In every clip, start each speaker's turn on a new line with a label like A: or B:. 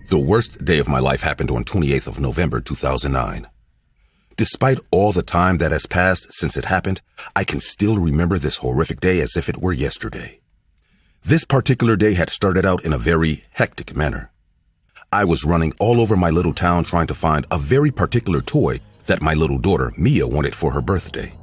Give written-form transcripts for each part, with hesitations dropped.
A: The worst day of my life happened on 28th of November 2009. Despite all the time that has passed since it happened, I can still remember this horrific day as if it were yesterday. This particular day had started out in a very hectic manner. I was running all over my little town trying to find a very particular toy that my little daughter, Mia, wanted for her birthday.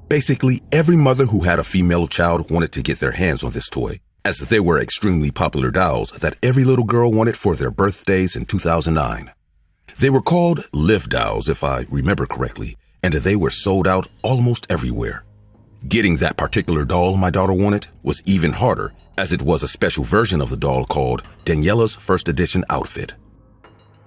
A: Basically, every mother who had a female child wanted to get their hands on this toy, as they were extremely popular dolls that every little girl wanted for their birthdays in 2009. They were called Live dolls, if I remember correctly, and they were sold out almost everywhere. Getting that particular doll my daughter wanted was even harder, as it was a special version of the doll called Daniela's First Edition Outfit.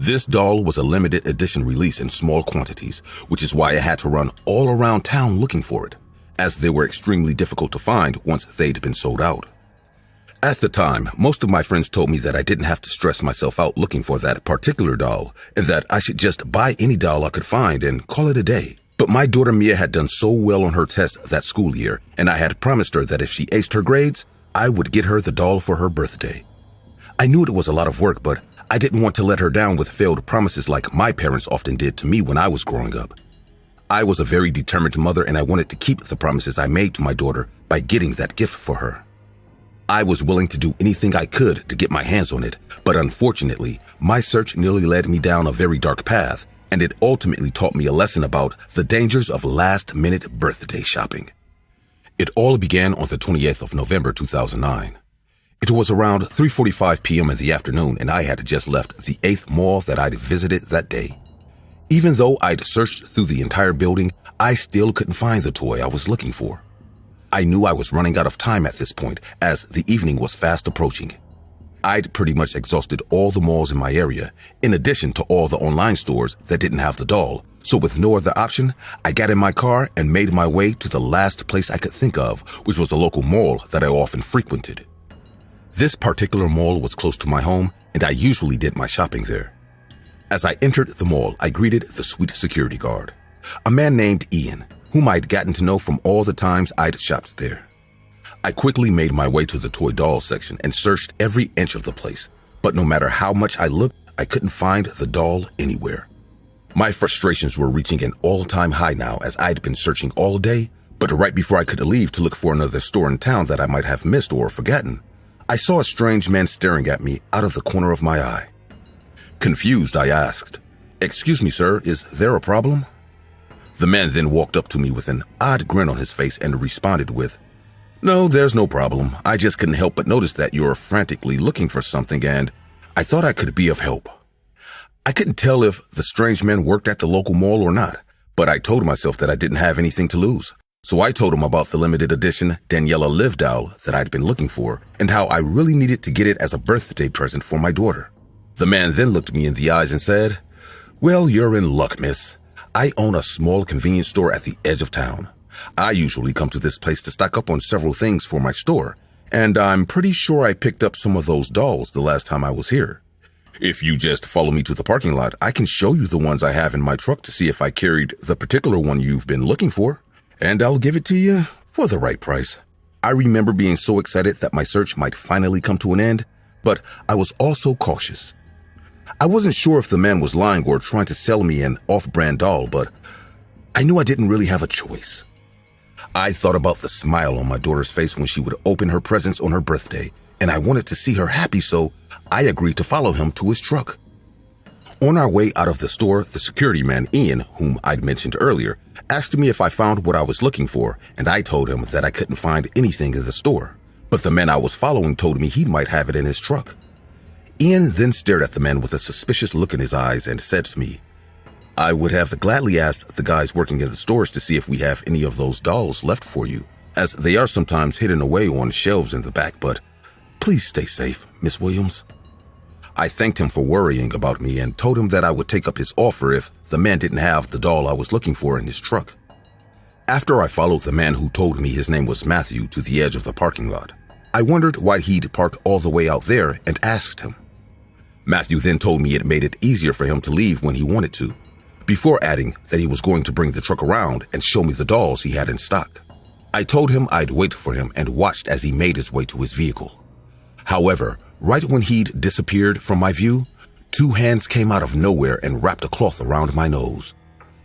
A: This doll was a limited edition release in small quantities, which is why I had to run all around town looking for it, as they were extremely difficult to find once they'd been sold out. At the time, most of my friends told me that I didn't have to stress myself out looking for that particular doll, and that I should just buy any doll I could find and call it a day. But my daughter Mia had done so well on her test that school year, and I had promised her that if she aced her grades, I would get her the doll for her birthday. I knew it was a lot of work, but I didn't want to let her down with failed promises like my parents often did to me when I was growing up. I was a very determined mother, and I wanted to keep the promises I made to my daughter by getting that gift for her. I was willing to do anything I could to get my hands on it, but unfortunately, my search nearly led me down a very dark path, and it ultimately taught me a lesson about the dangers of last-minute birthday shopping. It all began on the 28th of November 2009. It was around 3:45 p.m. in the afternoon, and I had just left the 8th mall that I'd visited that day. Even though I'd searched through the entire building, I still couldn't find the toy I was looking for. I knew I was running out of time at this point, as the evening was fast approaching. I'd pretty much exhausted all the malls in my area, in addition to all the online stores that didn't have the doll, so with no other option, I got in my car and made my way to the last place I could think of, which was a local mall that I often frequented. This particular mall was close to my home, and I usually did my shopping there. As I entered the mall, I greeted the sweet security guard, a man named Ian, whom I'd gotten to know from all the times I'd shopped there. I quickly made my way to the toy doll section and searched every inch of the place, but no matter how much I looked, I couldn't find the doll anywhere. My frustrations were reaching an all-time high now, as I'd been searching all day, but right before I could leave to look for another store in town that I might have missed or forgotten, I saw a strange man staring at me out of the corner of my eye. Confused, I asked, "Excuse me, sir, is there a problem?" The man then walked up to me with an odd grin on his face and responded with, "No, there's no problem. I just couldn't help but notice that you're frantically looking for something, and I thought I could be of help." I couldn't tell if the strange man worked at the local mall or not, but I told myself that I didn't have anything to lose. So I told him about the limited edition Daniela Live doll that I'd been looking for, and how I really needed to get it as a birthday present for my daughter. The man then looked me in the eyes and said, "Well, you're in luck, miss. I own a small convenience store at the edge of town. I usually come to this place to stock up on several things for my store, and I'm pretty sure I picked up some of those dolls the last time I was here. If you just follow me to the parking lot, I can show you the ones I have in my truck to see if I carried the particular one you've been looking for, and I'll give it to you for the right price." I remember being so excited that my search might finally come to an end, but I was also cautious. I wasn't sure if the man was lying or trying to sell me an off-brand doll, but I knew I didn't really have a choice. I thought about the smile on my daughter's face when she would open her presents on her birthday, and I wanted to see her happy, so I agreed to follow him to his truck. On our way out of the store, the security man, Ian, whom I'd mentioned earlier, asked me if I found what I was looking for, and I told him that I couldn't find anything in the store, but the man I was following told me he might have it in his truck. Ian then stared at the man with a suspicious look in his eyes and said to me, "I would have gladly asked the guys working in the stores to see if we have any of those dolls left for you, as they are sometimes hidden away on shelves in the back, but please stay safe, Miss Williams." I thanked him for worrying about me and told him that I would take up his offer if the man didn't have the doll I was looking for in his truck. After I followed the man who told me his name was Matthew to the edge of the parking lot, I wondered why he'd parked all the way out there and asked him. Matthew then told me it made it easier for him to leave when he wanted to, before adding that he was going to bring the truck around and show me the dolls he had in stock. I told him I'd wait for him and watched as he made his way to his vehicle. However, right when he'd disappeared from my view, Two hands came out of nowhere and wrapped a cloth around my nose.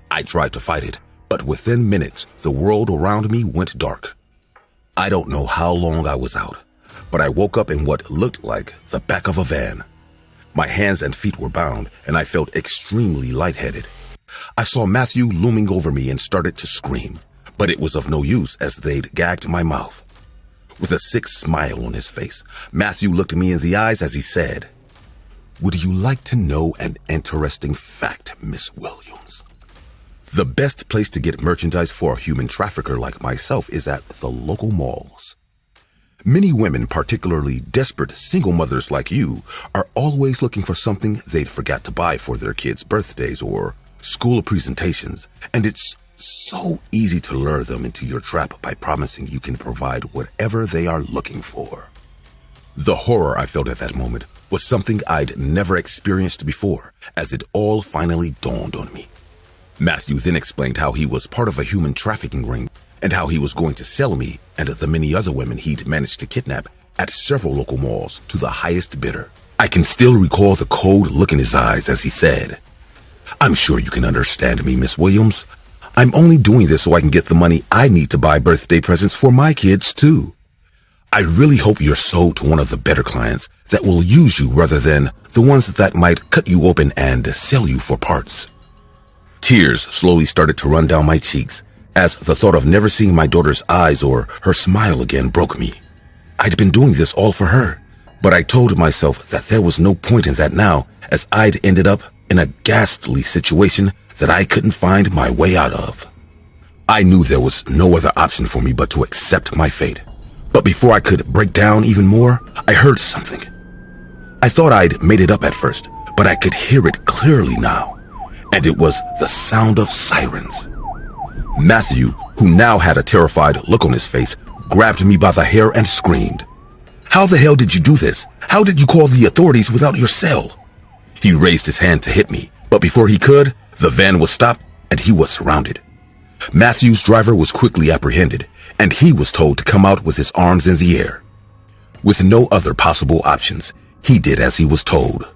A: I tried to fight it, but within minutes, the world around me went dark. I don't know how long I was out, but I woke up in what looked like the back of a van. My hands and feet were bound, and I felt extremely lightheaded. I saw Matthew looming over me and started to scream, but it was of no use as they'd gagged my mouth. With a sick smile on his face, Matthew looked me in the eyes as he said, "Would you like to know an interesting fact, Miss Williams? The best place to get merchandise for a human trafficker like myself is at the local malls. Many women, particularly desperate single mothers like you, are always looking for something they'd forgot to buy for their kids' birthdays or school presentations, and it's so easy to lure them into your trap by promising you can provide whatever they are looking for." The horror I felt at that moment was something I'd never experienced before, as it all finally dawned on me. Matthew then explained how he was part of a human trafficking ring and how he was going to sell me and the many other women he'd managed to kidnap at several local malls to the highest bidder. I can still recall the cold look in his eyes as he said, "I'm sure you can understand me, Miss Williams. I'm only doing this so I can get the money I need to buy birthday presents for my kids, too. I really hope you're sold to one of the better clients that will use you rather than the ones that might cut you open and sell you for parts." Tears slowly started to run down my cheeks as the thought of never seeing my daughter's eyes or her smile again broke me. I'd been doing this all for her, but I told myself that there was no point in that now, as I'd ended up in a ghastly situation that I couldn't find my way out of. I knew there was no other option for me but to accept my fate. But before I could break down even more, I heard something. I thought I'd made it up at first, but I could hear it clearly now, and it was the sound of sirens. Matthew, who now had a terrified look on his face, grabbed me by the hair and screamed, "How the hell did you do this? How did you call the authorities without your cell?" He raised his hand to hit me, but before he could, the van was stopped and he was surrounded. Matthew's driver was quickly apprehended, and he was told to come out with his arms in the air. With no other possible options, he did as he was told.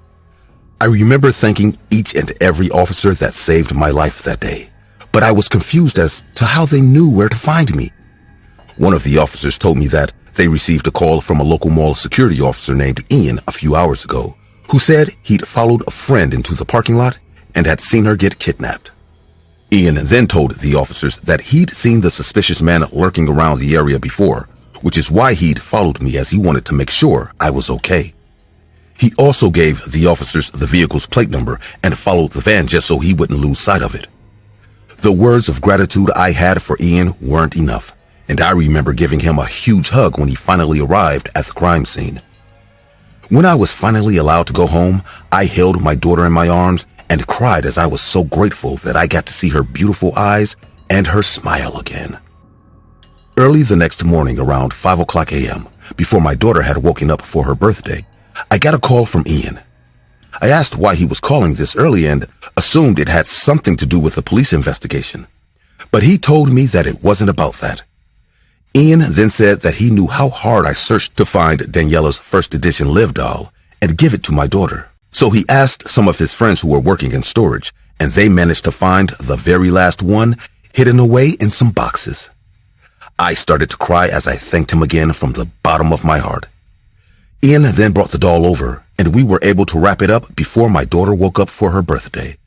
A: I remember thanking each and every officer that saved my life that day, but I was confused as to how they knew where to find me. One of the officers told me that they received a call from a local mall security officer named Ian a few hours ago, who said he'd followed a friend into the parking lot and had seen her get kidnapped. Ian then told the officers that he'd seen the suspicious man lurking around the area before, which is why he'd followed me, as he wanted to make sure I was okay. He also gave the officers the vehicle's plate number and followed the van just so he wouldn't lose sight of it. The words of gratitude I had for Ian weren't enough, and I remember giving him a huge hug when he finally arrived at the crime scene. When I was finally allowed to go home, I held my daughter in my arms and cried as I was so grateful that I got to see her beautiful eyes and her smile again. Early the next morning around 5 o'clock a.m., before my daughter had woken up for her birthday, I got a call from Ian. I asked why he was calling this early and assumed it had something to do with a police investigation. But he told me that it wasn't about that. Ian then said that he knew how hard I searched to find Daniela's first edition Live doll and give it to my daughter. So he asked some of his friends who were working in storage, and they managed to find the very last one hidden away in some boxes. I started to cry as I thanked him again from the bottom of my heart. Ian then brought the doll over, and we were able to wrap it up before my daughter woke up for her birthday.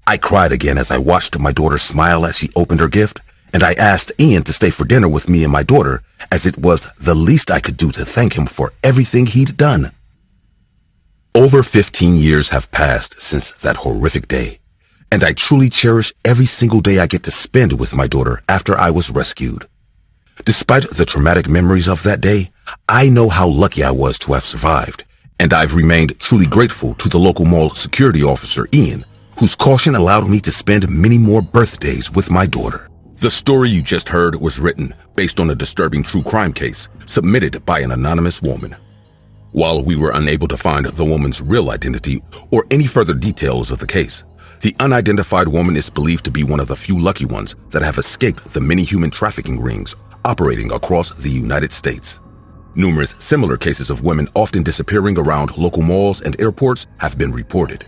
A: I cried again as I watched my daughter smile as she opened her gift, and I asked Ian to stay for dinner with me and my daughter, as it was the least I could do to thank him for everything he'd done. Over 15 years have passed since that horrific day, and I truly cherish every single day I get to spend with my daughter after I was rescued. Despite the traumatic memories of that day, I know how lucky I was to have survived, and I've remained truly grateful to the local mall security officer, Ian, whose caution allowed me to spend many more birthdays with my daughter. The story you just heard was written based on a disturbing true crime case submitted by an anonymous woman. While we were unable to find the woman's real identity or any further details of the case, the unidentified woman is believed to be one of the few lucky ones that have escaped the many human trafficking rings operating across the United States. Numerous similar cases of women often disappearing around local malls and airports have been reported.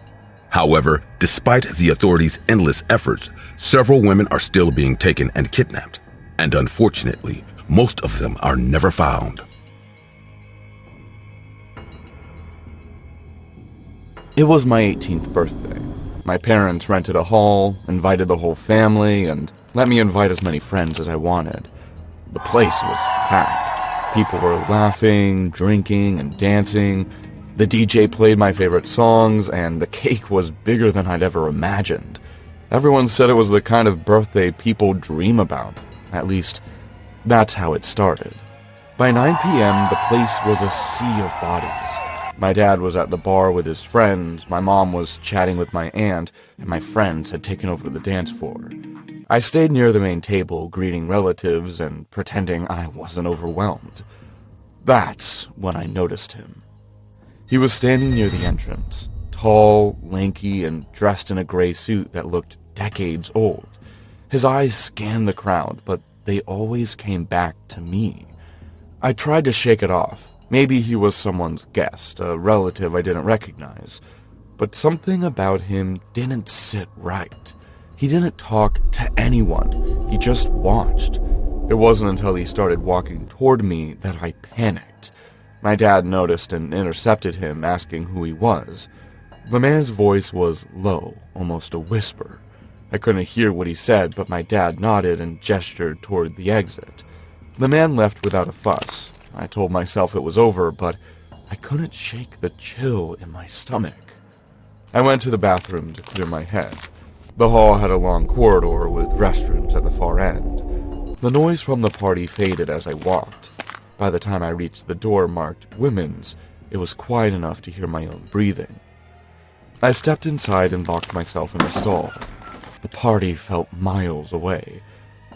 A: However, despite the authorities' endless efforts, several women are still being taken and kidnapped, and unfortunately, most of them are never found.
B: It was my 18th birthday. My parents rented a hall, invited the whole family, and let me invite as many friends as I wanted. The place was packed. People were laughing, drinking, and dancing. The DJ played my favorite songs, and the cake was bigger than I'd ever imagined. Everyone said it was the kind of birthday people dream about. At least, that's how it started. By 9 p.m., the place was a sea of bodies. My dad was at the bar with his friends, my mom was chatting with my aunt, and my friends had taken over the dance floor. I stayed near the main table, greeting relatives and pretending I wasn't overwhelmed. That's when I noticed him. He was standing near the entrance, tall, lanky, and dressed in a gray suit that looked decades old. His eyes scanned the crowd, but they always came back to me. I tried to shake it off. Maybe he was someone's guest, a relative I didn't recognize. But something about him didn't sit right. He didn't talk to anyone. He just watched. It wasn't until he started walking toward me that I panicked. My dad noticed and intercepted him, asking who he was. The man's voice was low, almost a whisper. I couldn't hear what he said, but my dad nodded and gestured toward the exit. The man left without a fuss. I told myself it was over, but I couldn't shake the chill in my stomach. I went to the bathroom to clear my head. The hall had a long corridor with restrooms at the far end. The noise from the party faded as I walked. By the time I reached the door marked Women's, it was quiet enough to hear my own breathing. I stepped inside and locked myself in a stall. The party felt miles away.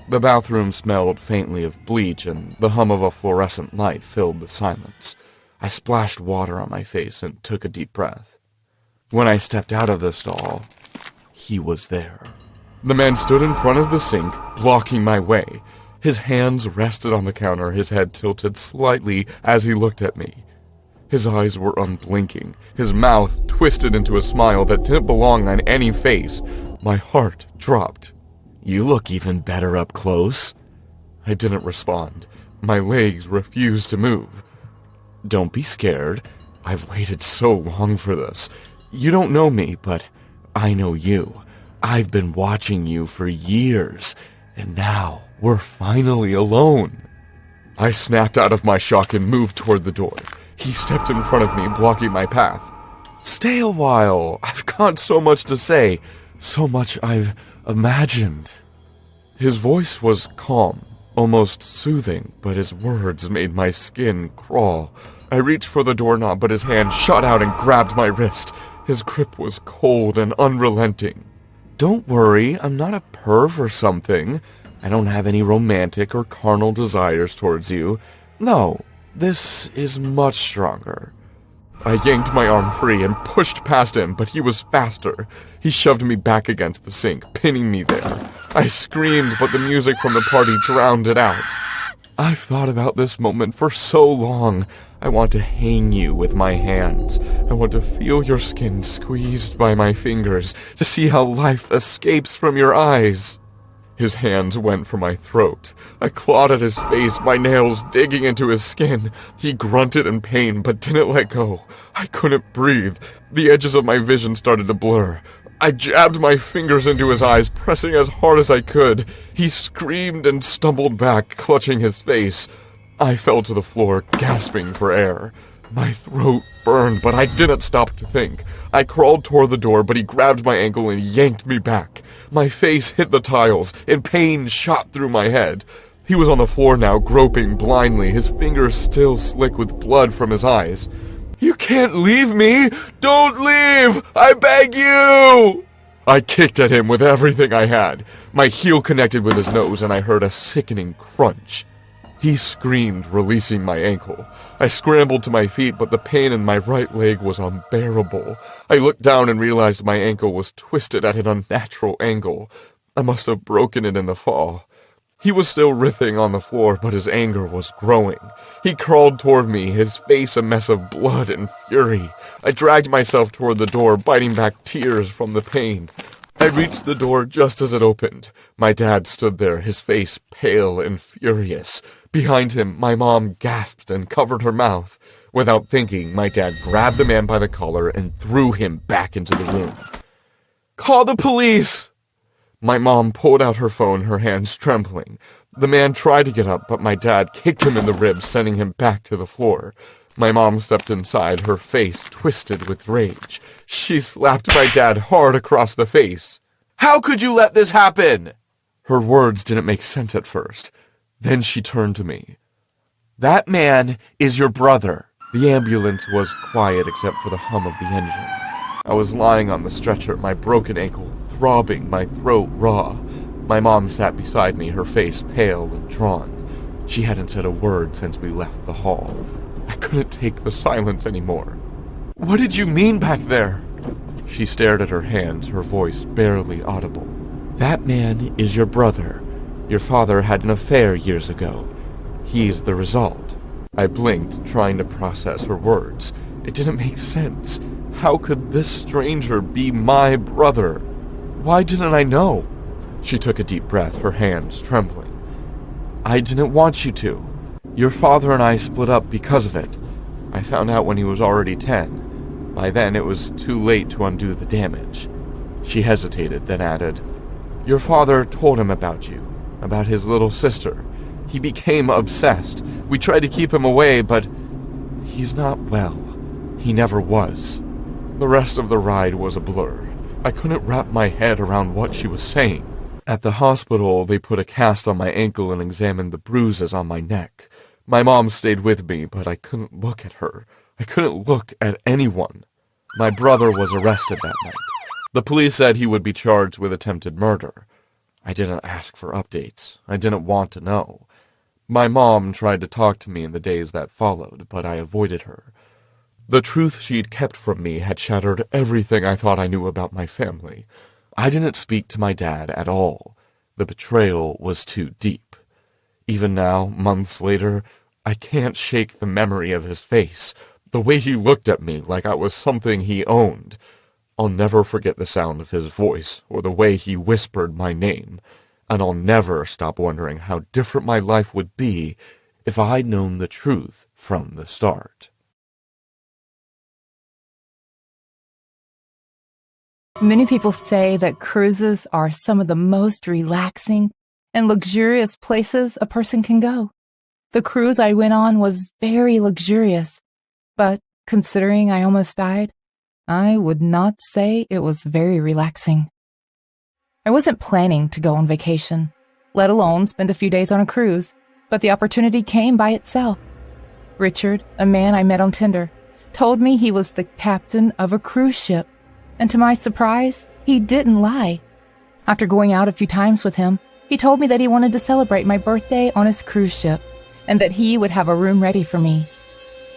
B: The bathroom smelled faintly of bleach, and the hum of a fluorescent light filled the silence. I splashed water on my face and took a deep breath. When I stepped out of the stall, he was there. The man stood in front of the sink, blocking my way. His hands rested on the counter, his head tilted slightly as he looked at me. His eyes were unblinking, his mouth twisted into a smile that didn't belong on any face. My heart dropped. "You look even better up close." I didn't respond. My legs refused to move. "Don't be scared. I've waited so long for this. You don't know me, but I know you. I've been watching you for years, and now we're finally alone." I snapped out of my shock and moved toward the door. He stepped in front of me, blocking my path. "Stay a while. I've got so much to say, so much I've imagined." His voice was calm, almost soothing, but his words made my skin crawl. I reached for the doorknob, but his hand shot out and grabbed my wrist. His grip was cold and unrelenting. "Don't worry, I'm not a perv or something. I don't have any romantic or carnal desires towards you. No, this is much stronger." I yanked my arm free and pushed past him, but he was faster. He shoved me back against the sink, pinning me there. I screamed, but the music from the party drowned it out. "I've thought about this moment for so long. I want to hang you with my hands. I want to feel your skin squeezed by my fingers, to see how life escapes from your eyes." His hands went for my throat. I clawed at his face, my nails digging into his skin. He grunted in pain, but didn't let go. I couldn't breathe. The edges of my vision started to blur. I jabbed my fingers into his eyes, pressing as hard as I could. He screamed and stumbled back, clutching his face. I fell to the floor, gasping for air. My throat burned, but I didn't stop to think. I crawled toward the door, but he grabbed my ankle and yanked me back. My face hit the tiles, and pain shot through my head. He was on the floor now, groping blindly, his fingers still slick with blood from his eyes. "You can't leave me! Don't leave! I beg you!" I kicked at him with everything I had. My heel connected with his nose, and I heard a sickening crunch. He screamed, releasing my ankle. I scrambled to my feet, but the pain in my right leg was unbearable. I looked down and realized my ankle was twisted at an unnatural angle. I must have broken it in the fall. He was still writhing on the floor, but his anger was growing. He crawled toward me, his face a mess of blood and fury. I dragged myself toward the door, biting back tears from the pain. I reached the door just as it opened. My dad stood there, his face pale and furious. Behind him, my mom gasped and covered her mouth. Without thinking, my dad grabbed the man by the collar and threw him back into the room. "Call the police!" My mom pulled out her phone, her hands trembling. The man tried to get up, but my dad kicked him in the ribs, sending him back to the floor. My mom stepped inside, her face twisted with rage. She slapped my dad hard across the face. "How could you let this happen?" Her words didn't make sense at first. Then she turned to me. "That man is your brother." The ambulance was quiet except for the hum of the engine. I was lying on the stretcher, my broken ankle throbbing, my throat raw. My mom sat beside me, her face pale and drawn. She hadn't said a word since we left the hall. I couldn't take the silence anymore. "What did you mean back there?" She stared at her hands, her voice barely audible. "That man is your brother. Your father had an affair years ago. He's the result." I blinked, trying to process her words. It didn't make sense. How could this stranger be my brother? Why didn't I know? She took a deep breath, her hands trembling. "I didn't want you to. Your father and I split up because of it. I found out when he was already 10. By then, it was too late to undo the damage." She hesitated, then added, "Your father told him about you, about his little sister. He became obsessed. We tried to keep him away, but he's not well. He never was." The rest of the ride was a blur. I couldn't wrap my head around what she was saying. At the hospital, they put a cast on my ankle and examined the bruises on my neck. My mom stayed with me, but I couldn't look at her. I couldn't look at anyone. My brother was arrested that night. The police said he would be charged with attempted murder. I didn't ask for updates. I didn't want to know. My mom tried to talk to me in the days that followed, but I avoided her. The truth she'd kept from me had shattered everything I thought I knew about my family. I didn't speak to my dad at all. The betrayal was too deep. Even now, months later, I can't shake the memory of his face, the way he looked at me like I was something he owned. I'll never forget the sound of his voice or the way he whispered my name, and I'll never stop wondering how different my life would be if I'd known the truth from the start.
C: Many people say that cruises are some of the most relaxing and luxurious places a person can go. The cruise I went on was very luxurious, but considering I almost died, I would not say it was very relaxing. I wasn't planning to go on vacation, let alone spend a few days on a cruise, but the opportunity came by itself. Richard, a man I met on Tinder, told me he was the captain of a cruise ship. And to my surprise, he didn't lie. After going out a few times with him, he told me that he wanted to celebrate my birthday on his cruise ship, and that he would have a room ready for me.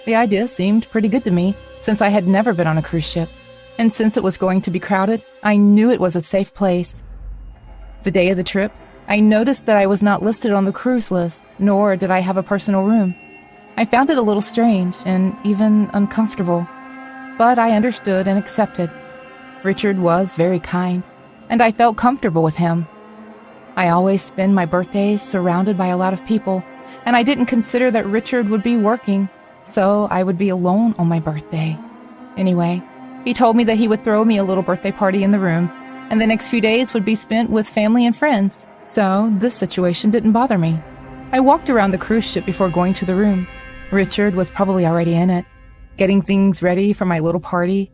C: The idea seemed pretty good to me, since I had never been on a cruise ship, and since it was going to be crowded, I knew it was a safe place. The day of the trip, I noticed that I was not listed on the cruise list, nor did I have a personal room. I found it a little strange, and even uncomfortable, but I understood and accepted. Richard was very kind, and I felt comfortable with him. I always spend my birthdays surrounded by a lot of people, and I didn't consider that Richard would be working, so I would be alone on my birthday. Anyway, he told me that he would throw me a little birthday party in the room, and the next few days would be spent with family and friends, so this situation didn't bother me. I walked around the cruise ship before going to the room. Richard was probably already in it, getting things ready for my little party.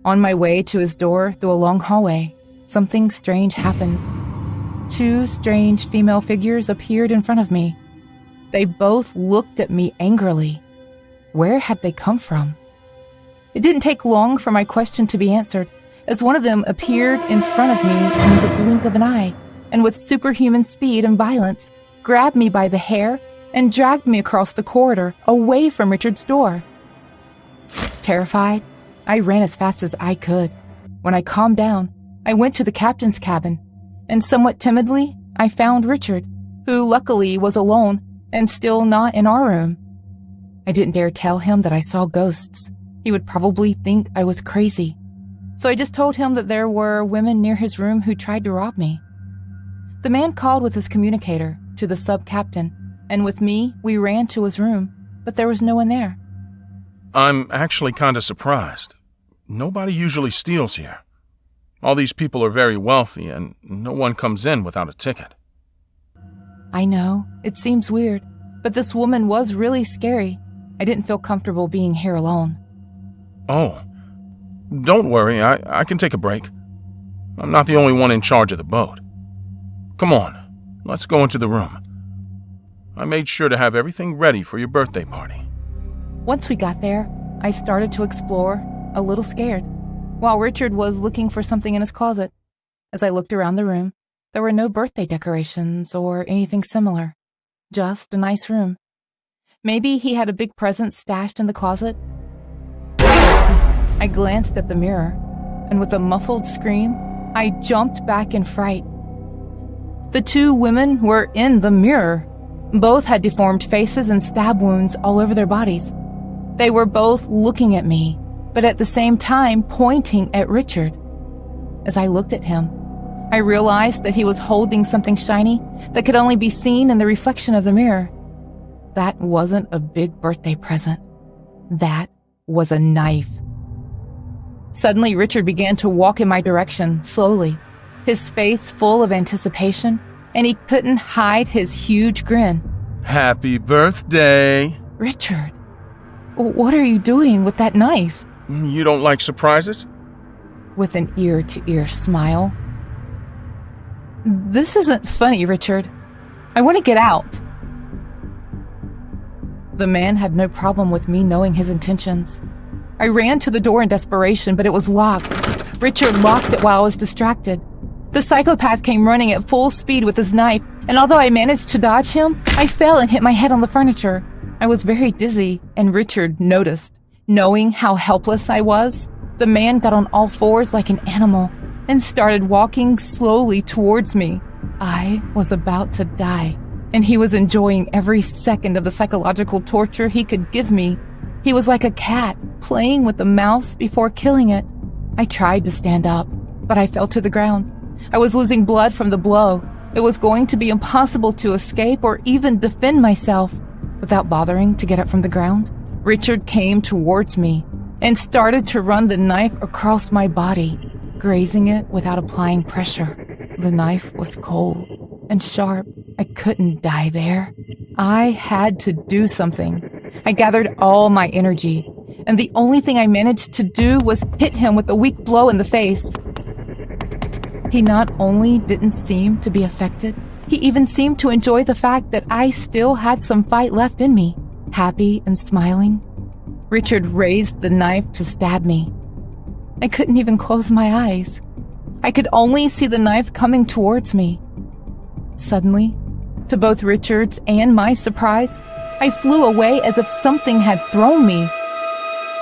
C: On my way to his door through a long hallway, something strange happened. Two strange female figures appeared in front of me. They both looked at me angrily. Where had they come from? It didn't take long for my question to be answered, as one of them appeared in front of me in the blink of an eye, and with superhuman speed and violence, grabbed me by the hair and dragged me across the corridor away from Richard's door. Terrified, I ran as fast as I could. When I calmed down, I went to the captain's cabin, and somewhat timidly, I found Richard, who luckily was alone and still not in our room. I didn't dare tell him that I saw ghosts. He would probably think I was crazy. So I just told him that there were women near his room who tried to rob me. The man called with his communicator to the sub-captain, and with me, we ran to his room, but there was no one there.
D: I'm actually kind of surprised. Nobody usually steals here. All these people are very wealthy, and no one comes in without a ticket.
C: I know, it seems weird, but this woman was really scary. I didn't feel comfortable being here alone.
D: Oh, don't worry, I can take a break. I'm not the only one in charge of the boat. Come on, let's go into the room. I made sure to have everything ready for your birthday party.
C: Once we got there, I started to explore, a little scared, while Richard was looking for something in his closet. As I looked around the room, there were no birthday decorations or anything similar, just a nice room. Maybe he had a big present stashed in the closet? I glanced at the mirror, and with a muffled scream, I jumped back in fright. The two women were in the mirror. Both had deformed faces and stab wounds all over their bodies. They were both looking at me, but at the same time pointing at Richard. As I looked at him, I realized that he was holding something shiny that could only be seen in the reflection of the mirror. That wasn't a big birthday present. That was a knife. Suddenly, Richard began to walk in my direction, slowly, his face full of anticipation, and he couldn't hide his huge grin.
D: Happy birthday!
C: Richard, what are you doing with that knife?
D: You don't like surprises?
C: With an ear-to-ear smile. This isn't funny, Richard. I want to get out. The man had no problem with me knowing his intentions. I ran to the door in desperation, but it was locked. Richard locked it while I was distracted. The psychopath came running at full speed with his knife, and although I managed to dodge him, I fell and hit my head on the furniture. I was very dizzy, and Richard noticed. Knowing how helpless I was, the man got on all fours like an animal and started walking slowly towards me. I was about to die, and he was enjoying every second of the psychological torture he could give me. He was like a cat playing with a mouse before killing it. I tried to stand up, but I fell to the ground. I was losing blood from the blow. It was going to be impossible to escape or even defend myself. Without bothering to get up from the ground, Richard came towards me and started to run the knife across my body, grazing it without applying pressure. The knife was cold and sharp. I couldn't die there. I had to do something. I gathered all my energy, and the only thing I managed to do was hit him with a weak blow in the face. He not only didn't seem to be affected, he even seemed to enjoy the fact that I still had some fight left in me, happy and smiling. Richard raised the knife to stab me. I couldn't even close my eyes. I could only see the knife coming towards me. Suddenly, to both Richard's and my surprise, I flew away as if something had thrown me.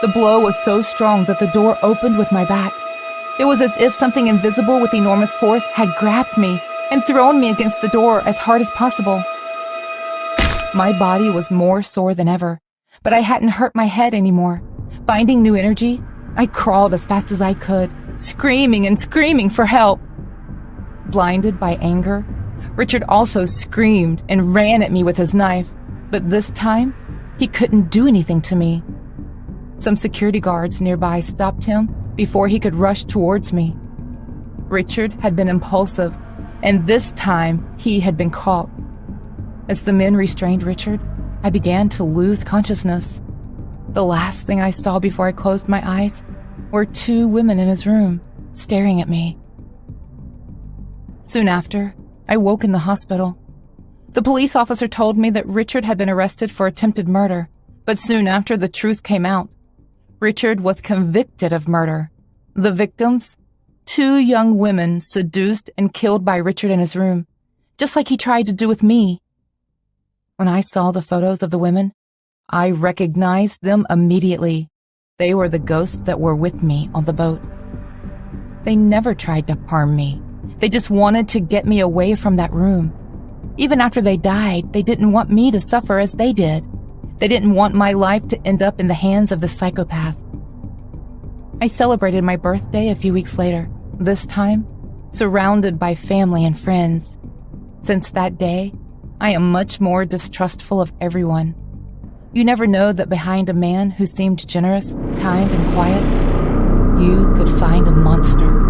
C: The blow was so strong that the door opened with my back. It was as if something invisible with enormous force had grabbed me and thrown me against the door as hard as possible. My body was more sore than ever, but I hadn't hurt my head anymore. Finding new energy, I crawled as fast as I could, screaming and screaming for help. Blinded by anger, Richard also screamed and ran at me with his knife, but this time, he couldn't do anything to me. Some security guards nearby stopped him before he could rush towards me. Richard had been impulsive, and this time he had been caught. As the men restrained Richard, I began to lose consciousness. The last thing I saw before I closed my eyes were two women in his room, staring at me. Soon after, I woke in the hospital. The police officer told me that Richard had been arrested for attempted murder, but soon after the truth came out. Richard was convicted of murder. The victims? Two young women seduced and killed by Richard in his room, just like he tried to do with me. When I saw the photos of the women, I recognized them immediately. They were the ghosts that were with me on the boat. They never tried to harm me. They just wanted to get me away from that room. Even after they died, they didn't want me to suffer as they did. They didn't want my life to end up in the hands of the psychopath. I celebrated my birthday a few weeks later, this time surrounded by family and friends. Since that day, I am much more distrustful of everyone. You never know that behind a man who seemed generous, kind, and quiet, you could find a monster.